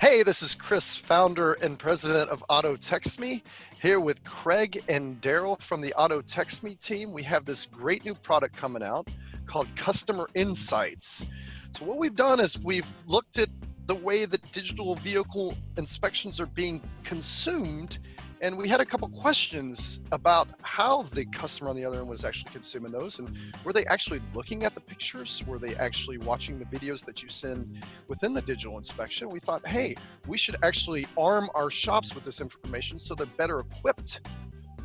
Hey, this is Chris, founder and president of Auto Text Me, here with Craig and Darryl from the Auto Text Me team. We have this great new product coming out called Customer Insights. So what we've done is we've looked at the way that digital vehicle inspections are being consumed, and we had a couple questions about how the customer on the other end was actually consuming those, and were they actually looking at the pictures? Were they actually watching the videos that you send within the digital inspection? We thought, hey, we should actually arm our shops with this information so they're better equipped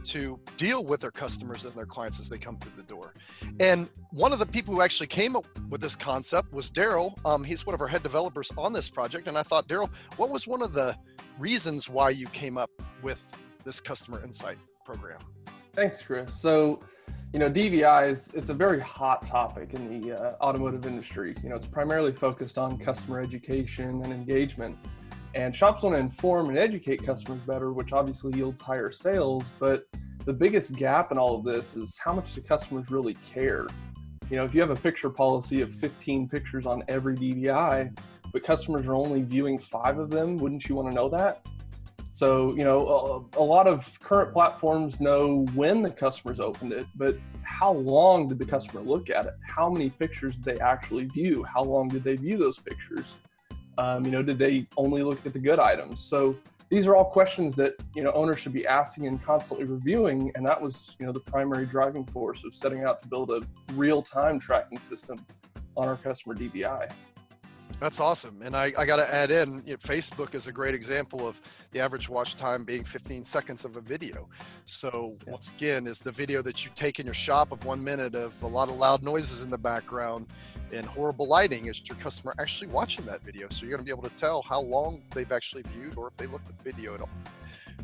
to deal with their customers and their clients as they come through the door. And one of the people who actually came up with this concept was Darryl. He's one of our head developers on this project. And I thought, Darryl, what was one of the reasons why you came up with this customer insight program? Thanks, Chris. So, DVI it's a very hot topic in the automotive industry. It's primarily focused on customer education and engagement. And shops want to inform and educate customers better, which obviously yields higher sales. But the biggest gap in all of this is how much the customers really care. If you have a picture policy of 15 pictures on every DVI, but customers are only viewing 5 of them, wouldn't you want to know that? So, a lot of current platforms know when the customers opened it, but how long did the customer look at it? How many pictures did they actually view? How long did they view those pictures? Did they only look at the good items? So these are all questions that, owners should be asking and constantly reviewing. And that was, the primary driving force of setting out to build a real-time tracking system on our customer DVI. That's awesome. And I got to add in, Facebook is a great example of the average watch time being 15 seconds of a video. So once again, is the video that you take in your shop of 1 minute of a lot of loud noises in the background and horrible lighting, is your customer actually watching that video? So you're going to be able to tell how long they've actually viewed or if they looked at the video at all.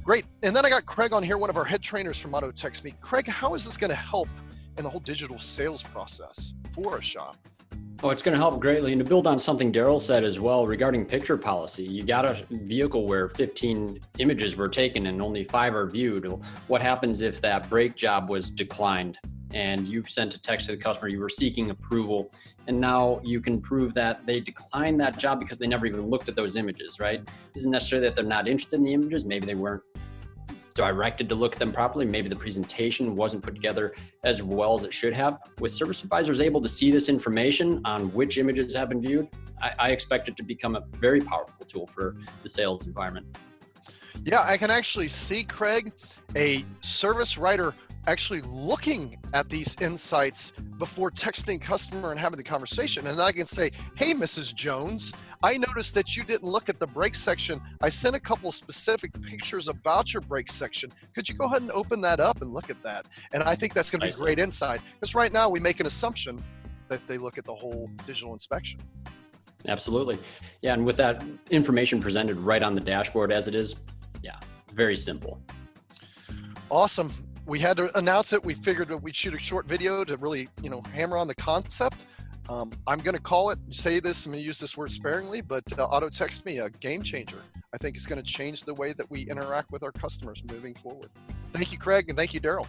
Great. And then I got Craig on here, one of our head trainers from Auto Text Me. Craig, how is this going to help in the whole digital sales process for a shop? Oh, it's going to help greatly. And to build on something Darryl said as well regarding picture policy, you got a vehicle where 15 images were taken and only 5 are viewed. What happens if that brake job was declined and you've sent a text to the customer, you were seeking approval, and now you can prove that they declined that job because they never even looked at those images, right? It isn't necessarily that they're not interested in the images. Maybe they weren't directed to look at them properly. Maybe the presentation wasn't put together as well as it should have. With service advisors able to see this information on which images have been viewed, I expect it to become a very powerful tool for the sales environment. Yeah, I can actually see, Craig, a service writer actually looking at these insights before texting customer and having the conversation. And I can say, hey, Mrs. Jones, I noticed that you didn't look at the brake section. I sent a couple specific pictures about your brake section. Could you go ahead and open that up and look at that? And I think that's going to be great insight, because right now we make an assumption that they look at the whole digital inspection. Absolutely. Yeah, and with that information presented right on the dashboard as it is, yeah, very simple. Awesome. We had to announce it. We figured that we'd shoot a short video to really, hammer on the concept. I'm going to call it, say this, I'm going to use this word sparingly, but Auto Text Me, a game changer. I think it's going to change the way that we interact with our customers moving forward. Thank you, Craig, and thank you, Darryl.